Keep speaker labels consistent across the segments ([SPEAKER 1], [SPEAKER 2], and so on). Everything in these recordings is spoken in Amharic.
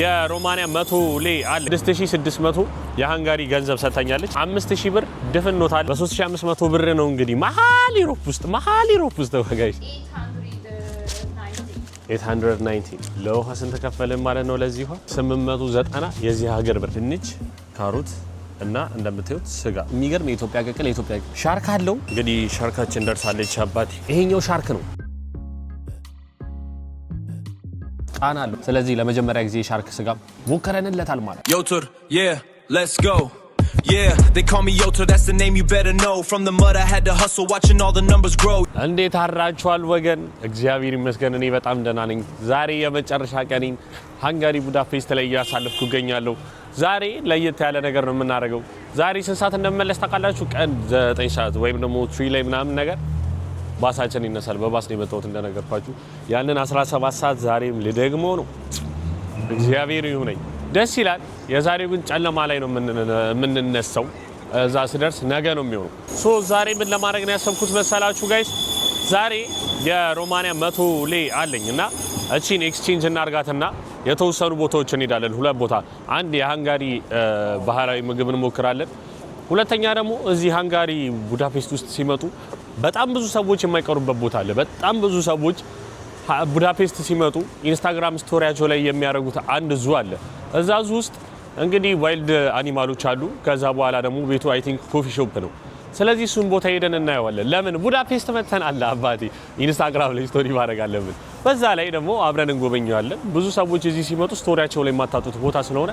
[SPEAKER 1] የሮማኒያ 100 ሌ አለ 6600 የሃንጋሪ ገንዘብ ሰጣኛለች 5000 ብር ድፍን ኖት አለ በ3500 ብር ነው እንግዲህ መሃል ዩሮፕ ውስጥ ጋይስ 890 ለውሃ ስንት ከፈልን ማለት ነው ለዚህ ውሃ 890 የዚህ ሀገር ብር ድንች ካሮት እና እንደምታዩት ስጋ የሚገርም የኢትዮጵያ ቅቅል የኢትዮጵያ ሻርክ አለው እንግዲህ ሻርካችን ደርሳለች አባቴ ይሄኛው ሻርክ ነው ቃና አለው ስለዚህ ለመጀመሪያ ጊዜ ሻርክ ስጋ ሞከረንለታል ማለት
[SPEAKER 2] Yotur yeah let's go Yeah, they call me Yotur, that's the name you better know. From the mud I had to hustle, watching all the numbers grow.
[SPEAKER 1] እንዴት አራችኋል ወገን እግዚአብሔር ይመስገን እኔ በጣም ደህና ነኝ ዛሬ የመጨረሻ ቀኔን ሃንጋሪ ቡዳፔስት ላይ ያሳለፍኩ ገኛለሁ ዛሬ ለየት ያለ ነገር ነው የምናደርገው ዛሬ ስንት ሰዓት እንደመለስ ታውቃላችሁ ቀን 9 ሰዓት ወይም ደግሞ 3 ላይ ምናምን ነገር ባሳችን ይነሳል በባስ ነው የመጣሁት እንደነገርኳችሁ ያንን 17 ሰዓት ዛሬም ልደግሞ ነው እግዚአብሔር ይሁነኝ ደስ ይላል የዛሬው ግን ጨለማ ላይ ነው የምንነሳው እዛ ስደርስ ነገ ነው የሚሆነው ሶ ዛሬ ምን ለማድረግ ነው ያሰብኩት መሰላችሁ ጋይስ ዛሬ የሮማኒያ 100 ሌ አለኝና እቺን ኤክስቼንጅ እናርጋትና የተወሰኑ ቦታዎች እንሄዳለን ሁለት ቦታ አንድ የሃንጋሪ ባህላዊ ምግብ እንሞክራለን ሁለተኛ ደግሞ እዚህ ሃንጋሪ ቡዳፔስት ውስጥ ሲመጡ በጣም ብዙ ሰዎች የማይቀሩበት ቦታ አለ በጣም ብዙ ሰዎች ቡዳፔስት ሲመጡ ኢንስታግራም ስቶሪያቸው ላይ የሚያደርጉት አንድ ዙ አለ እዛ ዙ ውስጥ እንግዲህ ዋይልድ አኒማሎች አሉ ከዛ በኋላ ደግሞ ቤቱ አይ ቲንክ ኮፊ ሾፕ ነው ስለዚህ እሱን ቦታ ሄደን እናየዋለን ለምን ቡዳፔስት መተናል አባቴ ኢንስታግራም ላይ ስቶሪ ማድረግ አለብን በዛ ላይ ደግሞ አብረን እንጎበኛለን ብዙ ሰዎች እዚህ ሲመጡ ስቶሪያቸው ላይ የማታጡት ቦታ ስለሆነ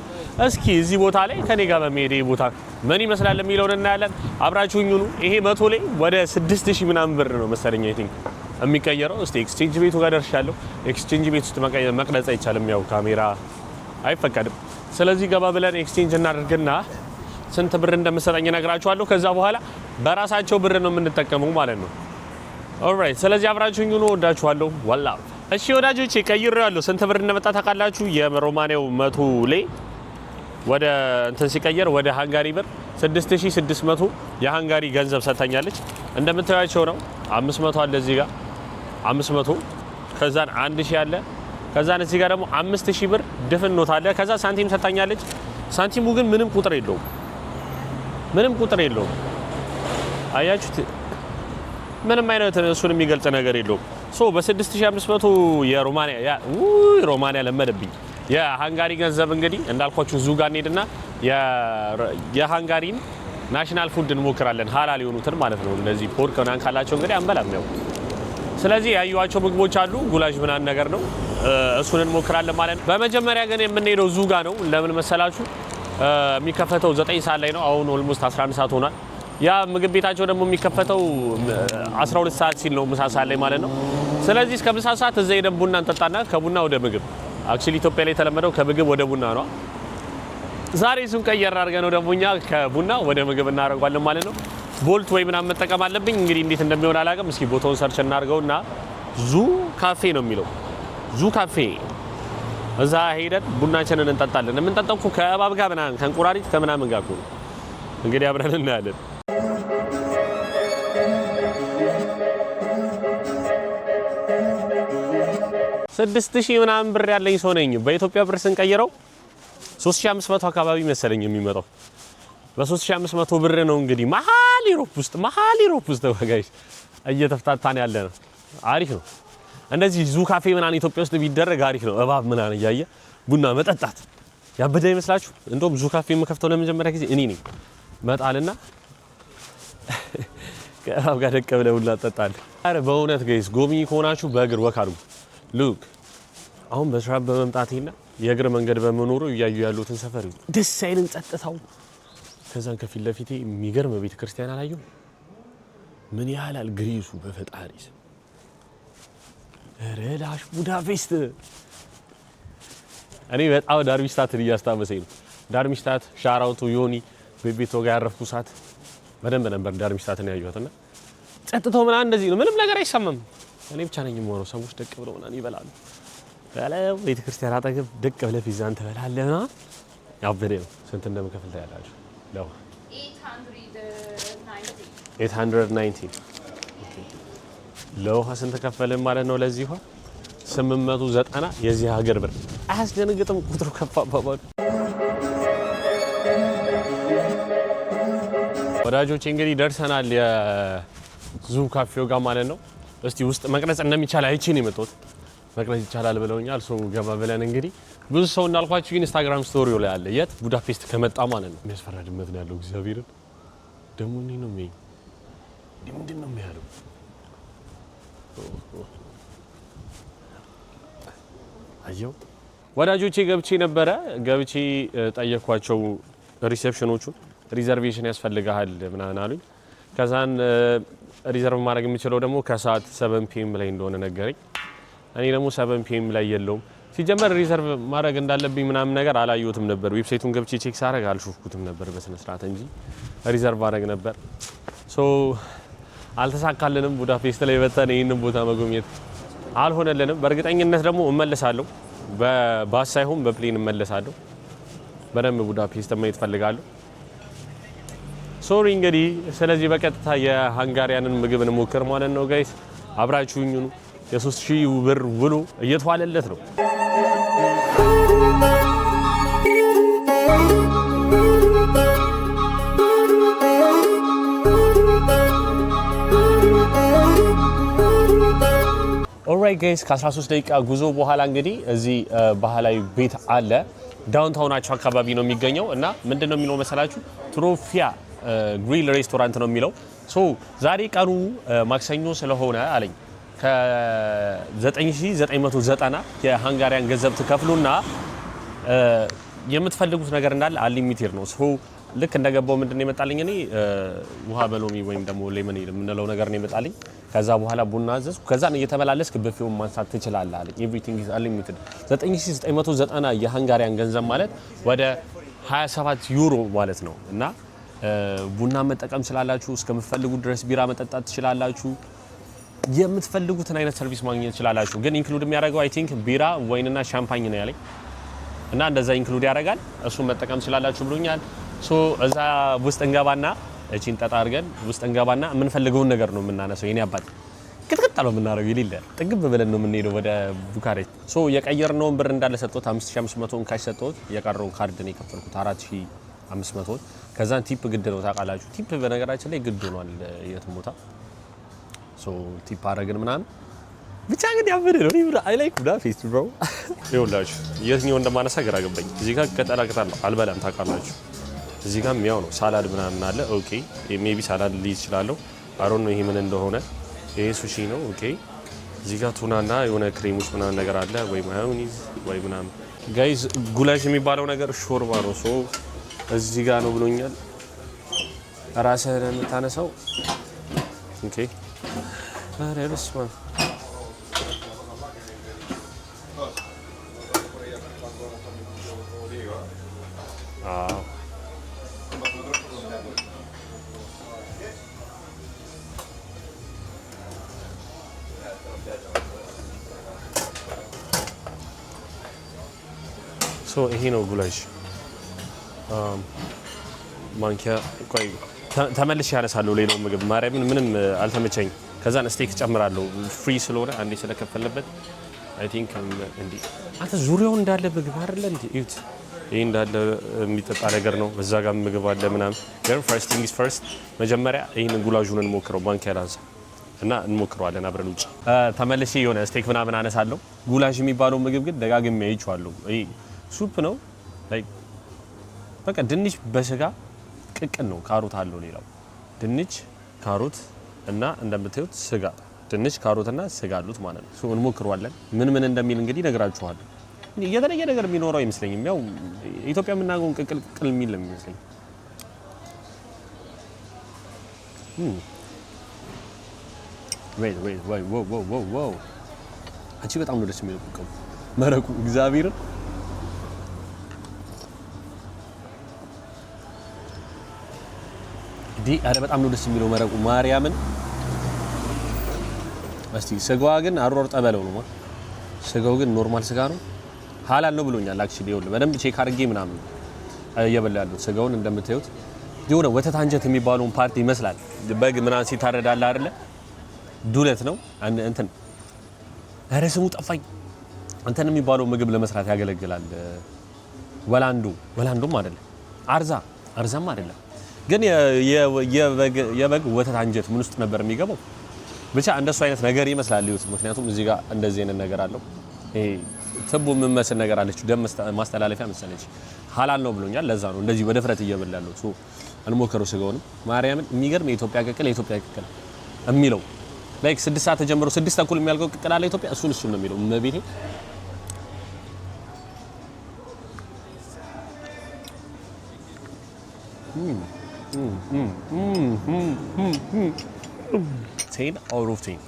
[SPEAKER 1] እስኪ እዚህ ቦታ ላይ ከኔ ጋር በመሄድ ቦታ ምን ይመስላል የሚለውን እናያለን አብራችሁኝ ሁኑ ይሄ 100 ላይ ወደ 6000 ምናምን ብር ነው መሰለኝ አይ ቲንክ የሚቀየረው እስቲ ኤክስቼንጅ ቤቱ ጋር ደርሻለሁ ኤክስቼንጅ ቤት ውስጥ መቅረጽ አይቻልም ያው ካሜራ አይፈቀድም ስለዚህ ገባ ብለን ኤክስቼንጅ እናደርግና ስንት ብር እንደምሰጠኝ ነግራችኋለሁ ከዛ በኋላ በራሳቸው ብር ነው የምንጠቀመው ማለት ነው ኦልራይት ስለዚህ አብራችሁኝ ሁኑ ወዳችኋለሁ ዋላ እሺ ወዳጆቼ ቀይሬዋለሁ ስንት ብር እንደመጣ ታውቃላችሁ የሮማኒያው 100 ላይ ወደ እንትን ሲቀየር ወደ ሃንጋሪ ብር 6600 የሃንጋሪ ገንዘብ ሰጣኛለች እንደምታዩቸው ነው 500 አለ እዚህ ጋር 500 ከዛን 1000 አለ ከዛን እዚህ ጋር ደግሞ 5000 ብር ድፍን ኖት አለ ከዛ ሳንቲም ሰጣኛለች ሳንቲሙ ግን ምንም ቁጥር የለውም አያችሁት ምንም አይነት እሱን የሚገልጽ ነገር የለውም ሶ በ6500 የሮማኒያ ለመደብኝ የሃንጋሪ ገንዘብ እንግዲህ እንዳልኳችሁ ዙ ጋር እንሄድና የሃንጋሪን ናሽናል ፉድ እንሞክራለን ሐላል የሆኑትን ማለት ነው እነዚህ ፖርክ ምናምን ካላቸው እንግዲህ አንበላም ነው ስለዚህ ያዩዋቸው ምግቦች አሉ ጉላጅ ምናምን ነገር ነው እሱን እንሞክራለን ማለት ነው በመጀመሪያ ግን የምንሄደው ዙ ጋር ነው ለምን መሰላችሁ የሚከፈተው 9 ሰዓት ላይ ነው አሁን ኦልሞስት 11 ሰዓት ሆኗል ያ ምግብ ቤታቸው ደግሞ የሚከፈተው 12 ሰዓት ሲል ነው ምሳ ሰዓት ላይ ማለት ነው ስለዚህ እስከ ምሳ ሰዓት እዛ ሄደን ቡና እንጠጣና ከቡና ወደ ምግብ አክቹሊ ኢትዮጵያ ላይ የተለመደው ከምግብ ወደ ቡና ነው ዛሬ እሱን ቀየር አድርገን ደግሞ እኛ ከቡና ወደ ምግብ እናደርጋለን ማለት ነው ቦልት ወይ ምናምን መጠቀም አለብኝ እንግዲህ እንዴት እንደሚሆን አላውቅም እስኪ ቦታውን ሰርች እናድርገውና ዙ ካፌ ነው የሚለው ዙ ካፌ እዛ ሄደን ቡናችንን እንጠጣለን የምንጠጣው ከእባብ ጋር ምናምን ከእንቁራሪት ከምናምን ጋር ነው እንግዲህ አብረን እናያለን 6000 ምናምን ብር ያለኝ ሰው ነኝ በኢትዮጵያ ብር ስንቀይረው 3500 አካባቢ መሰለኝ የሚመጣው በ3500 ብር ነው እንግዲህ መሃል ዩሮፕ ውስጥ ጋይስ እየተፍታታን ያለ ነው አሪፍ ነው እንደዚህ ዙ ካፌ ምናምን ኢትዮጵያ ውስጥ ቢደረግ አሪፍ ነው እባብ ምናምን እያየ ቡና መጠጣት ያበደ ይመስላችሁ እንደውም ዙ ካፌ የምከፍተው ለመጀመሪያ ጊዜ እኔ ነኝ መጣልና ከእባብ ጋር ደቀ ብለው ሁላ ተጣጣለ አረ በእውነት ጋይስ ጎብኚ ከሆናችሁ በእግር ወክ አድርጉ ሉክ አሁን በትራም በመምጣቴና የእግር መንገድ በመኖሩ እያዩ ያሉትን ሰፈር ደስ አይልን ጸጥታው ከዛን ከፊት ለፊቴ የሚገርም ቤተ ክርስቲያን አላየው ምን ያህላል ግሪሱ በፈጣሪስ ረላሽ ቡዳፔስት እኔ በጣም ዳርሚስታትን እያስታወሰኝ ነው ዳርሚስታት ሻራውቱ ዮኒ በቤቶ ጋር ያረፍኩ ሰዓት በደንብ ነበር ዳርሚስታትን ያዩትና ጸጥታው ምናምን እንደዚህ ነው ምንም ነገር አይሰማም እኔ ብቻ ነኝ የምወረው ሰዎች ደቅ ብለው ምናምን ይበላሉ ያለው ቤተ ክርስቲያን አጠገብ ደቅ ብለህ ፒዛን ትበላለህና ያበደ ነው ስንት እንደምከፍል ታያላችሁ ለው 890 ለውሃ ስንት ከፈልን ማለት ነው ለዚህ ውሃ 890 የዚህ ሀገር ብር አያስደነግጥም ቁጥሩ ከፍ አባባሉ። ወዳጆቼ እንግዲህ ደርሰናል የዙ ካፌው ጋር ማለት ነው። እስቲ ውስጥ መቅረጽ እንደሚቻል አይቼ ነው የመጣሁት። መቅረጽ ይቻላል ብለውኛል። ሶ ገባ ብለን እንግዲህ ብዙ ሰው እንዳልኳችሁ ኢንስታግራም ስቶሪው ላይ አለ የት ቡዳፔስት ከመጣ ማለት ነው። የሚያስፈራ ድመት ነው ያለው። እግዚአብሔርን ደግሞ እኔ ነው የሚያይ ምንድን ነው የሚያለው? አየው ወዳጆቼ ገብቼ ጠየኳቸው ሪሴፕሽኖቹን ሪዘርቬሽን ያስፈልጋል ምናምን አሉኝ። ከዛን ሪዘርቭ ማድረግ የምችለው ደግሞ ከሰዓት 7 ፒኤም ላይ እንደሆነ ነገረኝ። እኔ ደግሞ 7 ፒኤም ላይ የለውም። ሲጀመር ሪዘርቭ ማድረግ እንዳለብኝ ምናምን ነገር አላየሁትም ነበር። ዌብሳይቱን ገብቼ ቼክ ሳደርግ አልሾፍኩትም ነበር በስነ ስርዓት እንጂ ሪዘርቭ ማድረግ ነበር። ሶ አልተሳካልንም። ቡዳፔስት ላይ በተን ይሄንን ቦታ መጎብኘት አልሆነልንም። በእርግጠኝነት ደግሞ እመለሳለሁ። በባስ ሳይሆን በፕሌን እመለሳለሁ። በደንብ ቡዳፔስት ማየት ፈልጋለሁ። ሶሪ እንግዲህ ስለዚህ በቀጥታ የሃንጋሪያንን ምግብ እንሞክር ማለት ነው ጋይስ። አብራችሁኝ ሁኑ። የ3000 ብር ውሎ እየተዋለለት ነው። ኦልራይት ጋይስ ከ13 ደቂቃ ጉዞ በኋላ እንግዲህ እዚህ ባህላዊ ቤት አለ። ዳውንታውናቸው አካባቢ ነው የሚገኘው እና ምንድነው የሚለው መሰላችሁ ትሮፊያ ግሪል ሬስቶራንት ነው የሚለው። ሶ ዛሬ ቀኑ ማክሰኞ ስለሆነ አለኝ ከ9990 የሃንጋሪያን ገንዘብ ትከፍሉና የምትፈልጉት ነገር እንዳለ አንሊሚቴድ ነው። ሶ ልክ እንደገባው ምንድነው የመጣልኝ እኔ ውሃ በሎሚ ወይም ደግሞ ሌመን የምንለው ነገር ነው የመጣልኝ። ከዛ በኋላ ቡና አዘዝኩ። ከዛን እየተመላለስክ በፊውም ማንሳት ትችላለህ አለኝ። ኤቭሪቲንግ ኢዝ አንሊሚትድ። 9990 የሃንጋሪያን ገንዘብ ማለት ወደ 27 ዩሮ ማለት ነው እና ቡና መጠቀም ትችላላችሁ። እስከምትፈልጉት ድረስ ቢራ መጠጣት ትችላላችሁ። የምትፈልጉትን አይነት ሰርቪስ ማግኘት ትችላላችሁ። ግን ኢንክሉድ የሚያደርገው አይ ቲንክ ቢራ፣ ወይንና ሻምፓኝ ነው ያለኝ እና እንደዛ ኢንክሉድ ያደርጋል። እሱን መጠቀም ትችላላችሁ ብሎኛል። ሶ እዛ ውስጥ እንገባና እቺን ጠጣ አድርገን ውስጥ እንገባና የምንፈልገውን ነገር ነው የምናነሳው። የኔ አባት ቅጥቅጥ ነው የምናደርገው። ይልል ጥግብ ብለን ነው የምንሄደው ወደ ቡካሬስት። ሶ የቀየርነውን ብር እንዳለ ሰጥቶት 5500ን ካሽ ሰጥቶት የቀረውን ካርድ ነው የከፈልኩት 4500። ከዛን ቲፕ ግድ ነው ታውቃላችሁ። ቲፕ በነገራችን ላይ ግድ ሆኗል የትም ቦታ። ሶ ቲፕ አደረግን ምናምን ብቻ ግን ያበደ ነው። አይ ላይክ ቡዳፔስት ብሮ። ይኸውላችሁ የትኛው እንደማነሳ ግራ ገባኝ። እዚህ ጋር ቀጠላቅጣለሁ አልበላም ታውቃላችሁ። እዚህ ጋር ያው ነው ሳላድ ምናምን አለ። ኦኬ ሜቢ ሳላድ ልይዝ እችላለሁ። አሮን ነው ይሄ ምን እንደሆነ። ይሄ ሱሺ ነው። ኦኬ እዚህ ጋር ቱናና የሆነ ክሬሞች ምናምን ነገር አለ ወይ ማዮኒዝ ወይ ምናምን። ጋይዝ ጉላሽ የሚባለው ነገር ሾርባ ነው። ሶ እዚህ ጋር ነው ብሎኛል። ራስህን የምታነሳው ኦኬ። አረ በስመ አብ ይሄ ነው ጉላሽ። ማንኪያ ቆይ ተመልሼ ያነሳለሁ። ሌላው ምግብ ማርያምን ምንም አልተመቸኝ። ከዛን ስቴክ ጨምራለሁ ፍሪ ስለሆነ አንዴ ስለከፈልበት አይ ቲንክ እንዴ አንተ ዙሪያው እንዳለ ምግብ አይደለ እንዴ? እዩት። ይሄ እንዳለ የሚጠጣ ነገር ነው። በዛ ጋር ምግብ አለ ምናምን። ግን ፈርስት ቲንግ ኢዝ ፈርስት መጀመሪያ ይሄን ጉላዡን እንሞክረው። ማንኪያ ላንሳ እና እንሞክረዋለን አብረን ውጭ። ተመልሼ የሆነ ስቴክ ምናምን አነሳለሁ። ጉላሽ የሚባለው ምግብ ግን ደጋግሜ አይቼዋለሁ። ይሄ ሱፕ ነው ላይክ በቃ ድንች በስጋ ቅቅል ነው። ካሮት አለው ሌላው ድንች ካሮት እና እንደምታዩት ስጋ ድንች ካሮትና ስጋ አሉት ማለት ነው። ሶ እንሞክረዋለን ምን ምን እንደሚል እንግዲህ ነግራችኋለሁ። የተለየ ነገር የሚኖረው አይመስለኝም። ያው ኢትዮጵያ የምናገውን ቅቅል የሚል ነው የሚመስለኝ። ዋው አንቺ በጣም ነው ደስ የሚለው ቅቅሉ መረቁ እግዚአብሔርን አረ በጣም ነው ደስ የሚለው መረቁ ማርያምን። እስቲ ስጋዋ ግን አሮር ጠበለው ነው። ስጋው ግን ኖርማል ስጋ ነው። ሐላል ነው ብሎኛል። አክቹሊ ይኸውልህ በደንብ ቼክ አድርጌ ምናምን እየበላ ያለው ስጋውን እንደምታዩት የሆነ ወተት አንጀት የሚባለውን ፓርቲ ይመስላል። በግ ምናምን ሲታረዳል አይደለ? ዱለት ነው እንትን አረ ስሙ ጠፋኝ። እንትን የሚባለው ምግብ ለመስራት ያገለግላል። ወላንዱም አይደለም አርዛም አይደለም ግን የበግ ወተት አንጀት ምን ውስጥ ነበር የሚገባው ብቻ እንደሱ አይነት ነገር ይመስላል ይሁት ምክንያቱም እዚህ ጋር እንደዚህ አይነት ነገር አለው ይሄ ትቡ የምመስል ነገር አለች ደም ማስተላለፊያ መሰለች ሐላል ነው ብሎኛል ለዛ ነው እንደዚህ በድፍረት እየበላለው ሶ አልሞከረው ስጋውንም ማርያምን የሚገርም የኢትዮጵያ ቅቅል የሚለው ላይክ 6 ሰዓት ተጀምሮ 6 ተኩል የሚያልቀው ቅቅል አለ ኢትዮጵያ እሱን ነው የሚለው መቤቴ ቴን አውሮፍቴን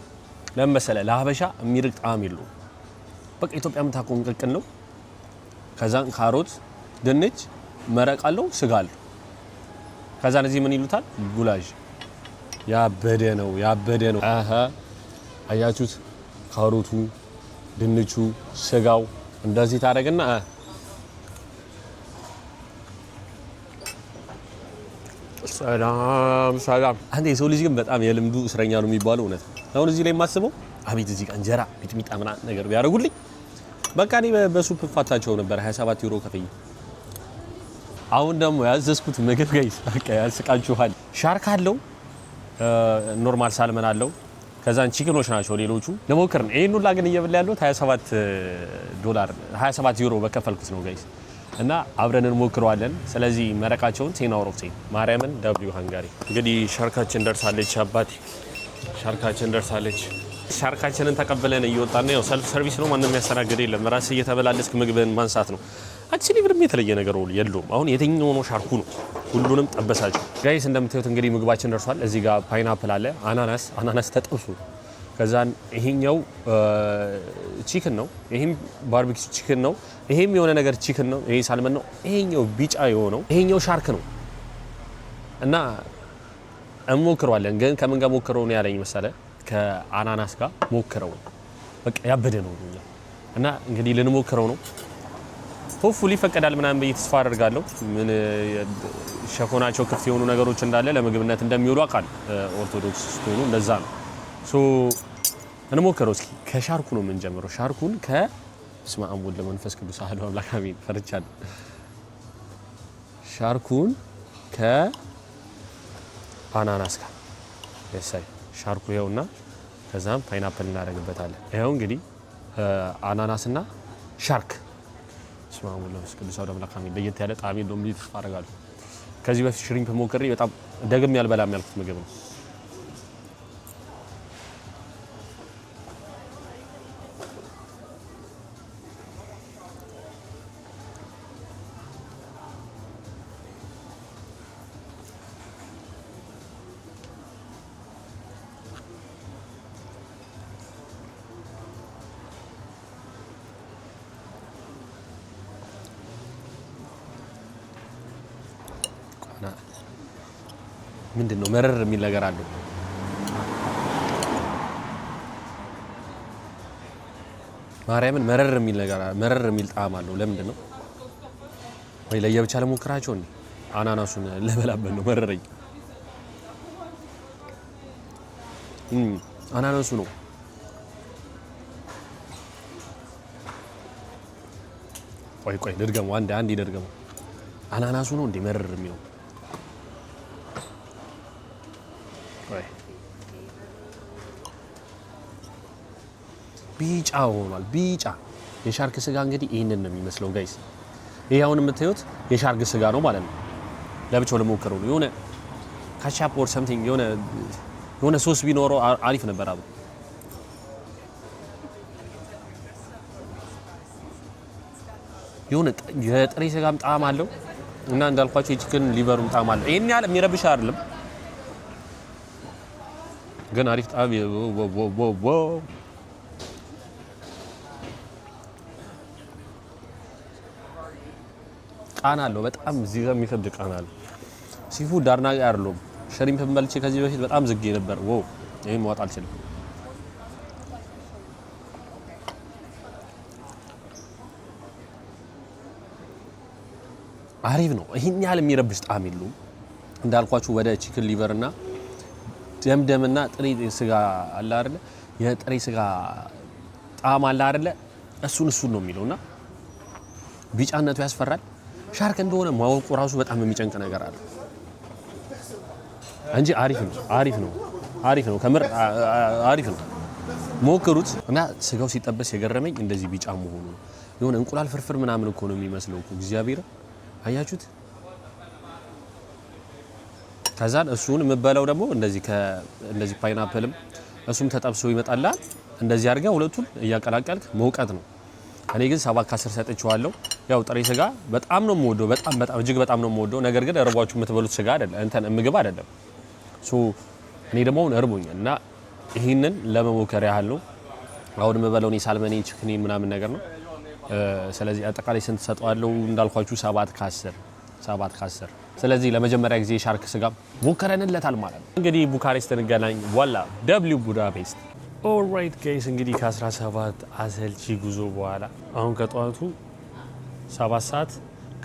[SPEAKER 1] ለምሳሌ ለሀበሻ የሚርቅ ጣዕም የለው በቃ ኢትዮጵያ የምታውቀው ቅቅል ነው ከዛን ካሮት ድንች መረቅ አለው ስጋ አለው ከዛን እዚህ ምን ይሉታል ጉላጅ ያበደ ነው አሃ አያችሁት ካሮቱ ድንቹ ስጋው እንደዚህ ታደርግና ሰላም አንዴ ሰው ልጅ ግን በጣም የልምዱ እስረኛ ነው የሚባለው እውነት አሁን እዚህ ላይ የማስበው አቤት እዚህ እንጀራ ሚጥሚጣ ምናምን ነገር ቢያደርጉልኝ በቃ እኔ በሱፕ ፋታቸው ነበር 27 ዩሮ ከፍዬ አሁን ደግሞ ያዘዝኩት ምግብ ጋይስ በቃ ያስቃችኋል ሻርክ አለው ኖርማል ሳልመን አለው ከዛን ቺክኖች ናቸው ሌሎቹ ለሞከር ነው ይሄን ሁላ ግን እየበላ ያለው $27 ዩሮ በከፈልኩት ነው ጋይስ እና አብረን እንሞክረዋለን ስለዚህ መረቃቸውን 10 አውት ኦፍ 10 ማርያምን ደብሊው ሃንጋሪ እንግዲህ ሻርካችን ደርሳለች አባቴ ሻርካችንን ተቀበለን እየወጣን ነው ሰልፍ ሰርቪስ ነው ማንንም ያስተናግድ የለም ራስ እየተበላለስክ ምግብን ማንሳት ነው አክቹሊ ምንም የተለየ ነገር የለውም አሁን የትኛው ነው ሻርኩ ነው ሁሉንም ጠበሳቸው ጋይስ እንደምታዩት እንግዲህ ምግባችን ደርሷል እዚህ ጋር ፓይናፕል አለ አናናስ ተጠብሶ ከዛን ይሄኛው ቺክን ነው ይሄም ባርቢኪው ቺክን ነው ይሄም የሆነ ነገር ቺክን ነው ይሄ ሳልመን ነው ይሄኛው ቢጫ የሆነው ይሄኛው ሻርክ ነው እና እንሞክረዋለን ግን ከምን ጋር ሞክረው ነው ያለኝ መሰለ ከአናናስ ጋር ሞክረው በቃ ያበደ ነው እና እንግዲህ ልንሞክረው ነው ሆፕፉሊ ፈቀዳል ምናምን በየተስፋ አደርጋለሁ ምን ሸኮናቸው ክፍት የሆኑ ነገሮች እንዳለ ለምግብነት እንደሚውሉ አቃል ኦርቶዶክስ ስትሆኑ እንደዛ ነው ሶ እንሞክረው እስኪ ከሻርኩ ነው የምንጀምረው ሻርኩን በስመ አብ ወወልድ ወመንፈስ ቅዱስ አሐዱ አምላክ አሜን ፈርቻለሁ ሻርኩን ከአናናስ ጋር ለሳይ ሻርኩ ይኸውና ከዛም ፓይናፕል እናደርግበታለን ይኸው እንግዲህ አናናስና ሻርክ በስመ አብ ወወልድ ወመንፈስ ቅዱስ አሐዱ አምላክ አሜን ለየት ያለ ጣዕም እንደውም ተስፋ አደርጋለሁ ከዚህ በፊት ሽሪምፕ ሞክሬ በጣም ደግም ያልበላም ያልኩት ምግብ ነው ምንድነው መረር የሚል ነገር አለው ማርያምን መረር የሚል ጣዕም አለው ለምንድነው ወይ ለየብቻ ለሞክራቸው እንዴ አናናሱን ለበላበት ነው መረረኝ አናናሱ ነው ቆይ ልድገመው አንድ ይደርገመው አናናሱ ነው እንዴ መረር የሚለው ቢጫ ሆኗል ቢጫ የሻርክ ስጋ እንግዲህ ይሄንን ነው የሚመስለው ጋይስ ይሄ አሁን የምታዩት የሻርክ ስጋ ነው ማለት ነው ለብቻው ለሞከረው ነው የሆነ ካቻፕ ኦር ሰምቲንግ የሆነ ሶስ ቢኖረው አሪፍ ነበር አብሮ የሆነ የጥሬ ስጋም ጣዕም አለው እና እንዳልኳቸው የቺክን ሊቨሩም ጣዕም አለው ይሄን ያህል የሚረብሽ አይደለም ግን አሪፍ ጣዕም ቃና አለው በጣም እዚህ ጋር የሚከብድ ቃና አለው ሲፉድ አድናቂ አይደለም ሽሪምፕ መልቼ ከዚህ በፊት በጣም ዝጌ ነበር ዋው ይሄን ማውጣት አልችልም አሪፍ ነው ይሄን ያህል የሚረብሽ ጣዕም የለውም እንዳልኳችሁ ወደ ቺክን ሊቨር እና ደምደምና ጥሬ ስጋ አለ አይደለ የጥሬ ስጋ ጣዕም አለ አይደለ እሱን ነው የሚለውና ቢጫነቱ ያስፈራል። ሻርክ እንደሆነ ማወቁ ራሱ በጣም የሚጨንቅ ነገር አለ እንጂ አሪፍ ነው ከምር አሪፍ ነው። ሞክሩት እና ስጋው ሲጠበስ የገረመኝ እንደዚህ ቢጫ መሆኑ ነው። የሆነ እንቁላል ፍርፍር ምናምን እኮ ነው የሚመስለው እኮ እግዚአብሔር አያችሁት። ከዛን እሱን የምበላው ደግሞ እንደዚህ ፓይናፕልም እሱም ተጠብሶ ይመጣላል። እንደዚህ አድርገህ ሁለቱን እያቀላቀልክ መውቀት ነው። እኔ ግን 7 ከ10 ሰጥቼዋለሁ። ያው ጥሬ ስጋ በጣም ነው የምወደው፣ በጣም እጅግ በጣም ነው የምወደው። ነገር ግን እርቧችሁ የምትበሉት ስጋ አይደለም ምግብ አይደለም። እኔ ደግሞ እርቦኛል እና ይህንን ለመሞከር ያህል ነው አሁን የምበላው። እኔ ሳልመኔ ቺክኒ ምናምን ነገር ነው። ስለዚህ አጠቃላይ ስንት ሰጠዋለሁ እንዳልኳችሁ 7 ከ10። ስለዚህ ለመጀመሪያ ጊዜ ሻርክ ስጋ ሞከረንለታል ማለት ነው። እንግዲህ ቡካሬስት እንገናኝ። ዋላ ደብሊው ቡዳፔስት። ኦልራይት ጋይስ እንግዲህ ከ17 አሰልቺ ጉዞ በኋላ አሁን ከጠዋቱ 7 ሰዓት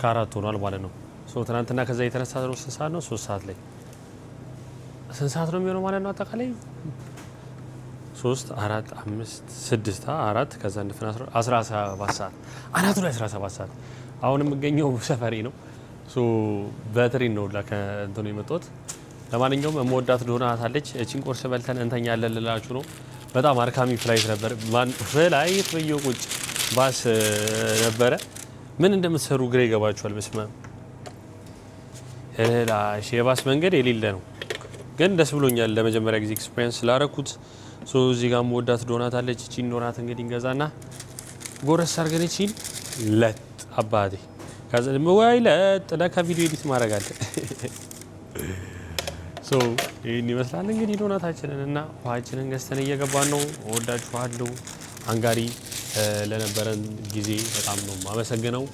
[SPEAKER 1] ከ4 ሆኗል ማለት ነው። ትናንትና ከዛ የተነሳ ነው 3 ሰዓት ነው 3 ሰዓት ላይ ስንት ሰዓት ነው የሚሆነው ማለት ነው? አጠቃላይ 3 4 5 6 4 ከዛ እንደፈና 17 ሰዓት አናቱ ላይ 17 ሰዓት። አሁን የምገኘው ሰፈሬ ነው። በትሬን ነው ከእንትኑ የመጣሁት። ለማንኛውም የምወዳት ዶናት አለች። እቺን ቁርስ በልተን እንተኛለን ልላችሁ ነው። በጣም አርካሚ ፍላይት ነበር። ፍላይት በየቁጭ ባስ ነበረ። ምን እንደምትሰሩ ግራ ይገባችኋል። በስመ አብ የባስ መንገድ የሌለ ነው። ግን ደስ ብሎኛል ለመጀመሪያ ጊዜ ኤክስፒሪየንስ ስላደረኩት። እዚህ ጋር የምወዳት ዶናት አለች። እቺን ዶናት እንግዲህ እንገዛና ጎረስ አድርገን እቺን ለጥ አባቴ ከዛ ወይ ለጥለካ ቪዲዮ ኤዲት ማድረግ አለ። ይህን ይመስላል እንግዲህ ዶናታችንን እና ውሃችንን ገዝተን እየገባን ነው። እወዳችኋለሁ። ሃንጋሪ ለነበረን ጊዜ በጣም ነው የማመሰግነው።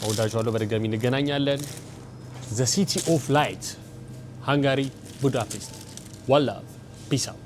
[SPEAKER 1] እወዳችኋለሁ። በድጋሚ እንገናኛለን። ዘ ሲቲ ኦፍ ላይት ሃንጋሪ ቡዳፔስት። ዋን ላቭ ፒስ አውት።